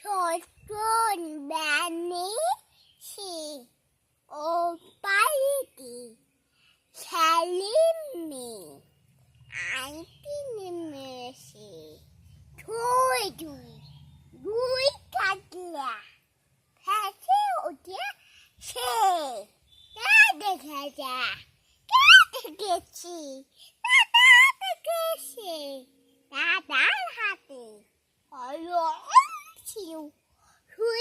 ছোটন বানিয়েছি ও বাড়িতে ছেলে আনতে নেমেছে দুই দুই কাতলা ফেসে উঠে সে দেখা যা দেখেছি দাদা দেখেছি দাদার হাতে হলো ছিল হুই